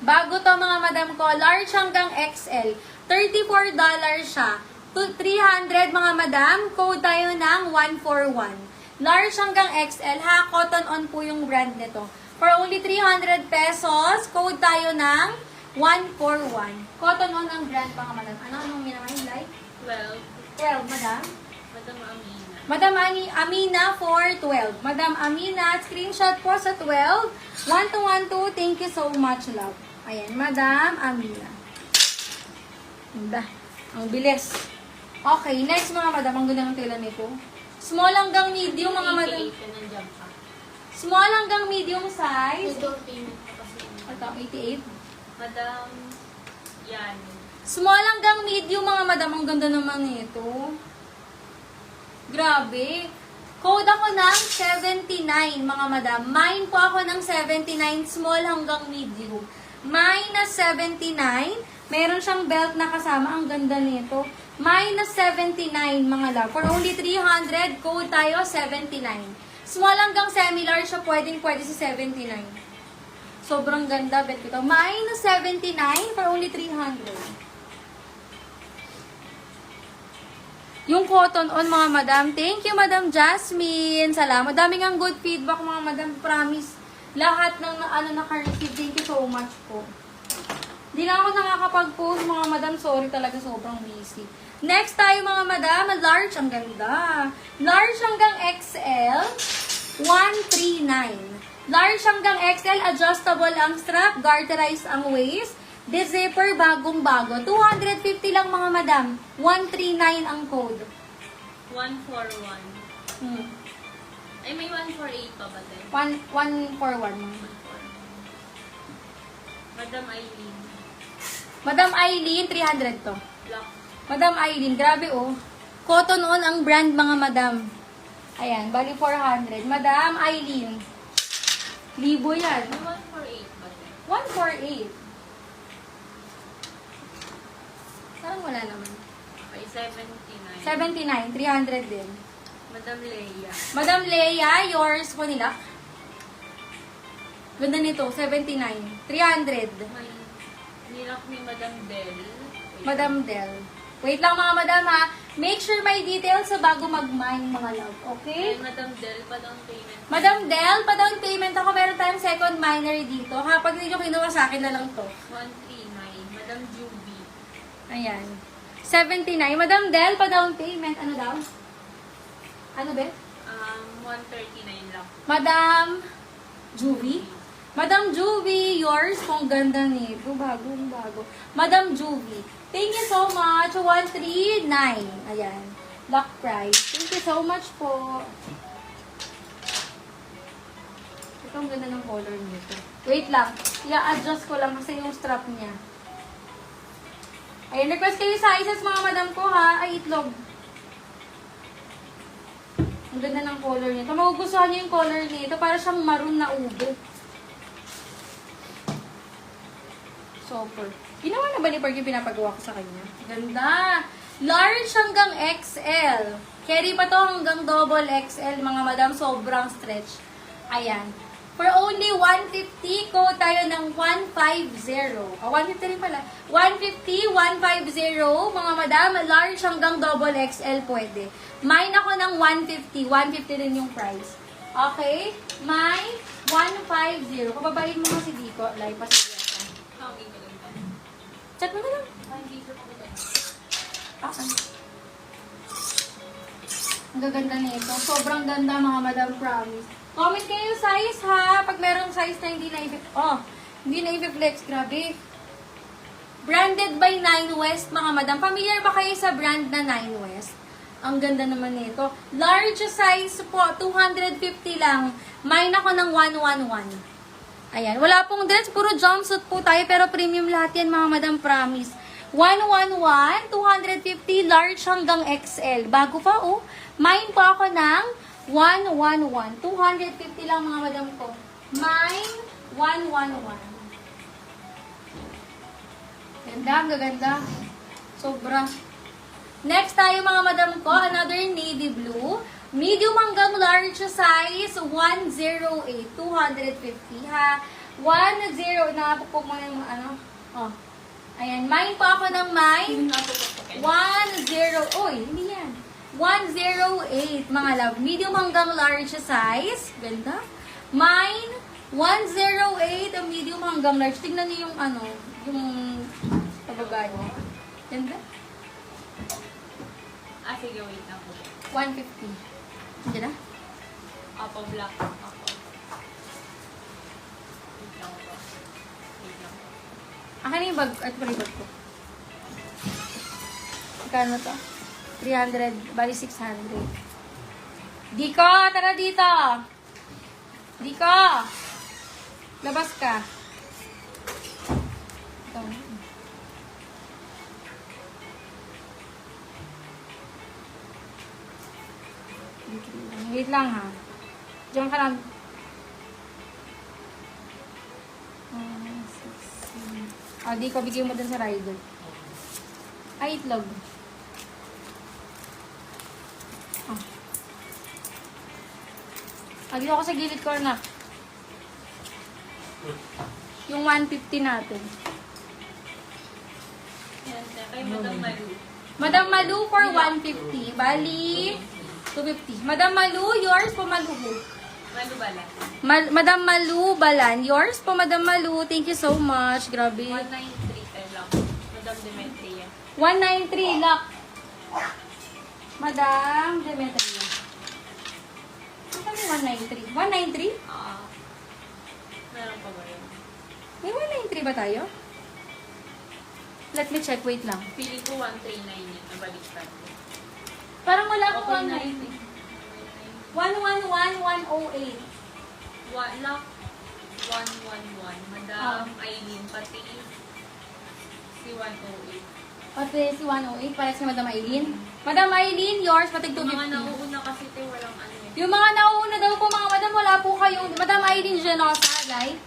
Bago to mga madam ko, large hanggang XL. $34 siya. 300 mga madam, code tayo ng 141. Large hanggang XL ha, cotton on po yung brand nito. For only 300 pesos, code tayo ng 141. Cotton on ang brand mga madam. Anong minamahin like? 12. 12, madam. Madam Amina. Madam Amina for 12. Madam Amina, screenshot po sa 12. 1212, thank you so much, love. Ayan, Madam Amina. Ganda. Ang bilis. Okay, next mga madam, ang ganda ng tela nito. Small hanggang medium mga madam. 88 ka nandiyan pa. Small hanggang medium size. Ito, payment ko kasi. Ito, 88. Madam, yan. Small hanggang medium mga madam, ang ganda naman nito. Grabe. Code ako ng 79 mga madam. Mine po ako ng 79, small hanggang medium. Minus 79. Meron siyang belt na kasama. Ang ganda nito. Minus 79 mga love. For only 300, code tayo 79. Small hanggang semi-large siya. Pwede sa 79. Sobrang ganda. Bet ko ito. Minus 79 for only 300. Yung cotton on mga madam. Thank you Madam Jasmine. Salamat. Daming ang good feedback mga madam. Promise. Lahat ng naka-receive. Thank you so much po. Hindi na ako nakakapag-post mga madam. Sorry talaga. Sobrang busy. Next tayo mga madam. Large. Ang ganda. Large hanggang XL. 139. Large hanggang XL. Adjustable ang strap. Garterized ang waist. This zipper, bagong-bago. 250 lang mga madam. 139 ang code. 141. Ay, may 148 pa ba din? 141. Madam Eileen. Madam Eileen, 300 to. Black. Madam Eileen, grabe oh. Cotton on ang brand mga madam. Ayan, bali 400. Madam Eileen. Libo yan. May 148 ba din? 148. Parang wala naman. Okay, 79. 79, 300 din. Madam Leia. Madam Leia, yours po nila. Ganda nito, 79. 300. May nilak ni Madam Del. Wait. Madam Del. Wait lang mga madam ha. Make sure may details sa bago mag-mine mga love. Okay? Ay, Madam Del pa down payment. Madam Del, pa-down payment ako. Meron tayong second minor dito. Ha? Pag hindi nyo kinuha sa akin na lang to. 139. Madam Juby. Ayan. 79. Madam Del, pa-down payment. Ano daw? Ano be? 139 lang. Madam Juvie? Madam Juvie, yours. Kung ganda nito. Bagong-bago. Madam Juvie. Thank you so much. 139. Ayan. Lock price. Thank you so much po. Ito ang ganda ng color nito. Wait lang. I-adjust ko lang kasi yung strap niya. Ayan, request kayo sizes mga madam ko ha. Ay, itlog. Ang ganda ng color nito. Magugustuhan niyo yung color nito. Para siyang maroon na ube. Super. Ginawa na ba ni Park yung pinapagawa ko sa kanya? Ganda. Large hanggang XL. Carry pa to hanggang double XL mga madam. Sobrang stretch. Ayan. For only 150, ko tayo ng 150. 150 rin pala. 150, 150, mga madam, large hanggang double XL pwede. Mine ako ng 150. 150 rin yung price. Okay? Mine, 150. Kababayin mo si Dico. Live pa si Dico. Okay, maganda. Chat mo na lang. Hindi ko pa maganda. Ang gaganda nito. Sobrang ganda mga madam, promise. Comment kayo yung size ha. Pag merong size na hindi na i-flex. Grabe. Branded by Nine West mga madam. Familiar ba kayo sa brand na Nine West? Ang ganda naman nito. Large size po. 250 lang. Mine ako ng 111. Ayan. Wala pong dress. Puro jumpsuit po tayo. Pero premium lahat yan mga madam, promise. 111, 250, large hanggang XL. Bago pa oh. Mine po ako ng 111. 250 lang mga madam ko. Mine, 111. Ganda, gaganda. Sobra. Next tayo mga madam ko, another navy blue. Medium hanggang large size, 108. 250 ha. 1-0. Nakapupok mo na yung ano. Oh. Ayan. Mine po ako ng mine. 1-0. Uy, hindi yan. 108, mga love. Medium hanggang large size. Ganda. Mine, 108. Ang medium hanggang large. Tingnan niyo yung ano, yung pababa niya. Ganda. Ah, sige, wait lang po. 150. Hindi na? Apo, black. Apo. Wait lang po. Wait lang po. Akin yung bag, at pala yung bag ko. Magkano to? 300, bali 600. Diko, tara dito! Diko! Labas ka. Ito. Wait lang ha. Diyan ka lang. 6, 7. Ah, Diko, bigyan mo dun sa rider. Ay, itlog. Oh. Dito ako sa gilid ko na. Yung 150 natin. Yan, kay Madam Malu. Madam Malu for 150. Bali, 250. Madam Malu, yours po Malu. Malu bala. Madam Malu Balan, yours po Madam Malu. Thank you so much. Grabe. 193 lang. Madam Demetria. 193 lock. Madam Demetria. Ano yung 193? 193? Ah. Meron pa ba yun? May 193 ba tayo? Let me check. Wait lang. Pili ko 139 yun. Nabaliktad ko. Parang wala Okay, akong 190. 111-108. Lock 111. Madam Aileen, pati si 108. Pati si 108, para si Madam Aileen. Madam Aileen, yours, pati Yung mga 250. nauuna kasi walang ano eh. Yung mga nauuna daw po mga madam, wala po kayong, Madam Aileen Genosa, guys.